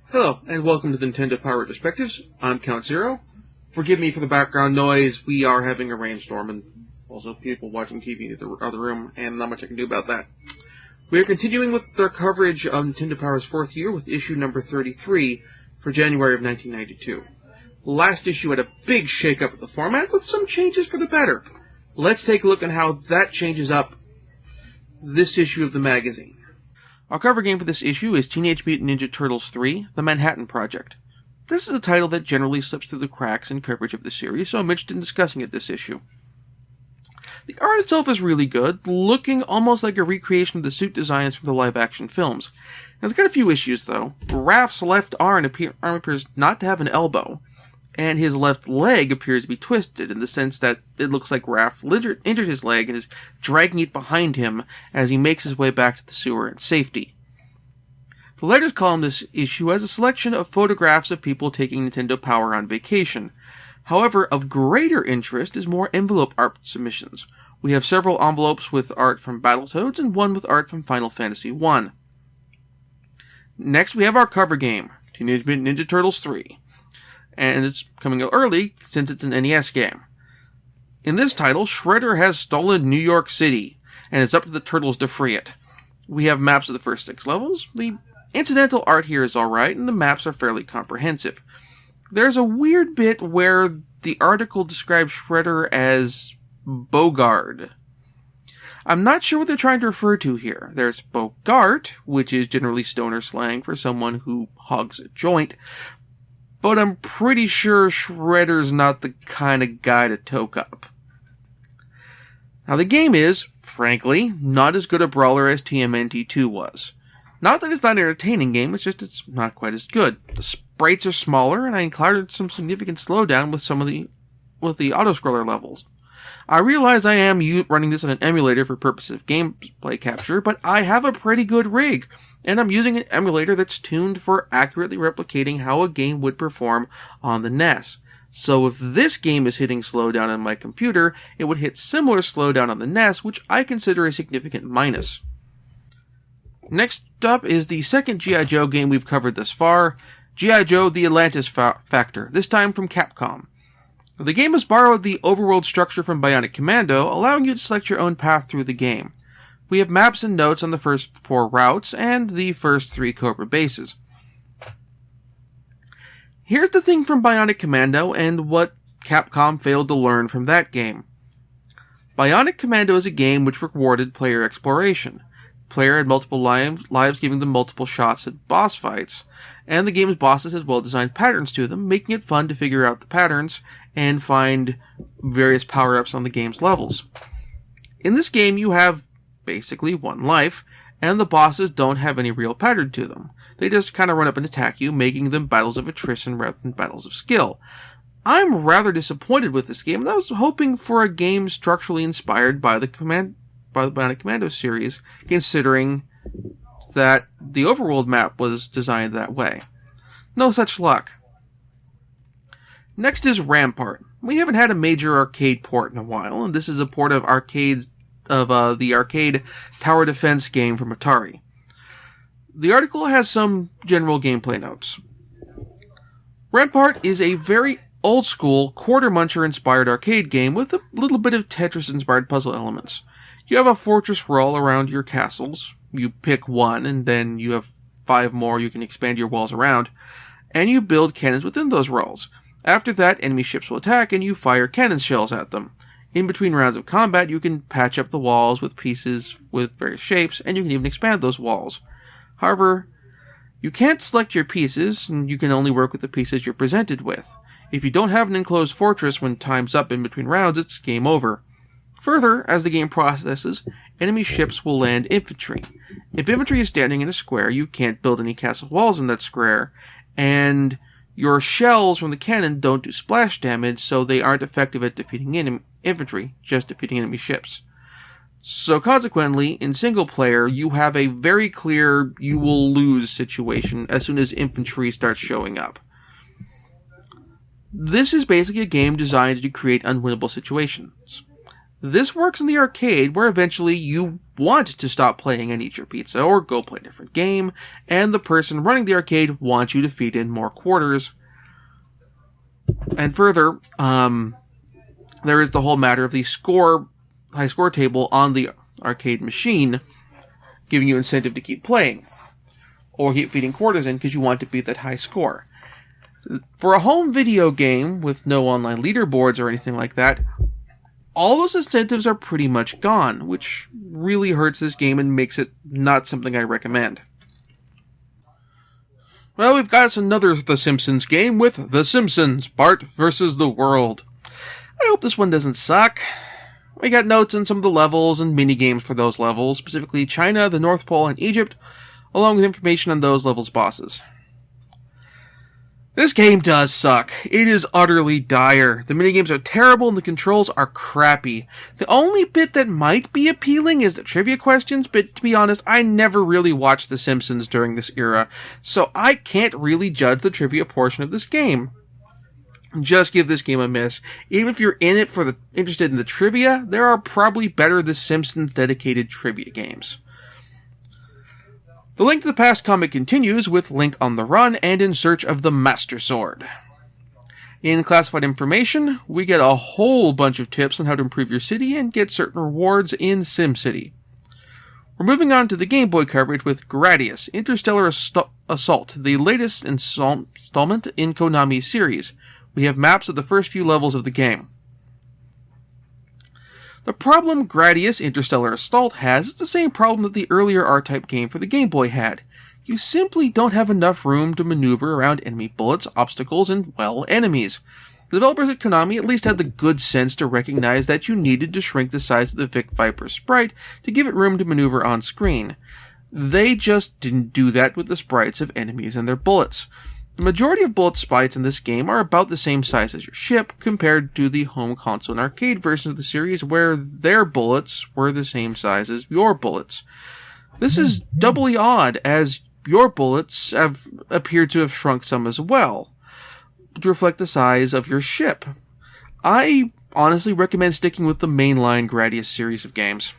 Hello, and welcome to the Nintendo Power Retrospectives. I'm Count Zero. Forgive me for the background noise. We are having a rainstorm, and also people watching TV in the other room, and not much I can do about that. We are continuing with our coverage of Nintendo Power's fourth year with issue number 33 for January of 1992. Last issue had a big shake-up of the format with some changes for the better. Let's take a look at how that changes up this issue of the magazine. Our cover game for this issue is Teenage Mutant Ninja Turtles 3, The Manhattan Project. This is a title that generally slips through the cracks in coverage of the series, so I'm interested in discussing it this issue. The art itself is really good, looking almost like a recreation of the suit designs from the live-action films. Now, it's got a few issues, though. Raph's left arm appears not to have an elbow, and his left leg appears to be twisted in the sense that it looks like Raph injured his leg and is dragging it behind him as he makes his way back to the sewer in safety. The letters column this issue has a selection of photographs of people taking Nintendo Power on vacation. However, of greater interest is more envelope art submissions. We have several envelopes with art from Battletoads and one with art from Final Fantasy I. Next, we have our cover game, Teenage Mutant Ninja Turtles 3. And it's coming out early since it's an NES game. In this title, Shredder has stolen New York City, and it's up to the Turtles to free it. We have maps of the first 6 levels. The incidental art here is alright, and the maps are fairly comprehensive. There's a weird bit where the article describes Shredder as Bogard. I'm not sure what they're trying to refer to here. There's Bogart, which is generally stoner slang for someone who hogs a joint, but I'm pretty sure Shredder's not the kind of guy to toke up. Now the game is, frankly, not as good a brawler as TMNT II was. Not that it's not an entertaining game, it's just it's not quite as good. The sprites are smaller, and I encountered some significant slowdown with some of the auto-scroller levels. I realize I am running this on an emulator for purposes of gameplay capture, but I have a pretty good rig, and I'm using an emulator that's tuned for accurately replicating how a game would perform on the NES. So if this game is hitting slowdown on my computer, it would hit similar slowdown on the NES, which I consider a significant minus. Next up is the second G.I. Joe game we've covered thus far, G.I. Joe The Atlantis Factor, this time from Capcom. The game has borrowed the overworld structure from Bionic Commando, allowing you to select your own path through the game. We have maps and notes on the first 4 routes and the first 3 Cobra bases. Here's the thing from Bionic Commando and what Capcom failed to learn from that game. Bionic Commando is a game which rewarded player exploration. Player had multiple lives giving them multiple shots at boss fights, and the game's bosses had well-designed patterns to them, making it fun to figure out the patterns and find various power-ups on the game's levels. In this game, you have basically 1 life, and the bosses don't have any real pattern to them. They just kind of run up and attack you, making them battles of attrition rather than battles of skill. I'm rather disappointed with this game, and I was hoping for a game structurally inspired by the Bionic Commando series, considering that the overworld map was designed that way. No such luck. Next is Rampart. We haven't had a major arcade port in a while, and this is a port of the arcade tower defense game from Atari. The article has some general gameplay notes. Rampart is a very old-school, quarter-muncher-inspired arcade game with a little bit of Tetris-inspired puzzle elements. You have a fortress wall around your castles. You pick 1, and then you have 5 more you can expand your walls around, and you build cannons within those walls. After that, enemy ships will attack, and you fire cannon shells at them. In between rounds of combat, you can patch up the walls with pieces with various shapes, and you can even expand those walls. However, you can't select your pieces, and you can only work with the pieces you're presented with. If you don't have an enclosed fortress when time's up in between rounds, it's game over. Further, as the game processes, enemy ships will land infantry. If infantry is standing in a square, you can't build any castle walls in that square, and your shells from the cannon don't do splash damage, so they aren't effective at defeating infantry, just defeating enemy ships. So consequently, in single player, you have a very clear you will lose situation as soon as infantry starts showing up. This is basically a game designed to create unwinnable situations. This works in the arcade, where eventually you want to stop playing and eat your pizza, or go play a different game, and the person running the arcade wants you to feed in more quarters. And further, there is the whole matter of the high score table on the arcade machine, giving you incentive to keep playing, or keep feeding quarters in because you want to beat that high score. For a home video game with no online leaderboards or anything like that, all those incentives are pretty much gone, which really hurts this game and makes it not something I recommend. Well, we've got us another The Simpsons game with The Simpsons, Bart vs. the World. I hope this one doesn't suck. We got notes on some of the levels and mini-games for those levels, specifically China, the North Pole, and Egypt, along with information on those levels' bosses. This game does suck. It is utterly dire. The minigames are terrible and the controls are crappy. The only bit that might be appealing is the trivia questions, but to be honest, I never really watched The Simpsons during this era, so I can't really judge the trivia portion of this game. Just give this game a miss. Even if you're interested in the trivia, there are probably better The Simpsons dedicated trivia games. The Link to the Past comic continues with Link on the run and in search of the Master Sword. In classified information, we get a whole bunch of tips on how to improve your city and get certain rewards in SimCity. We're moving on to the Game Boy coverage with Gradius, Interstellar Assault, the latest installment in Konami's series. We have maps of the first few levels of the game. The problem Gradius Interstellar Assault has is the same problem that the earlier R-Type game for the Game Boy had. You simply don't have enough room to maneuver around enemy bullets, obstacles, and, well, enemies. The developers at Konami at least had the good sense to recognize that you needed to shrink the size of the Vic Viper sprite to give it room to maneuver on screen. They just didn't do that with the sprites of enemies and their bullets. The majority of bullet sprites in this game are about the same size as your ship, compared to the home console and arcade versions of the series where their bullets were the same size as your bullets. This is doubly odd, as your bullets appear to have shrunk some as well, to reflect the size of your ship. I honestly recommend sticking with the mainline Gradius series of games.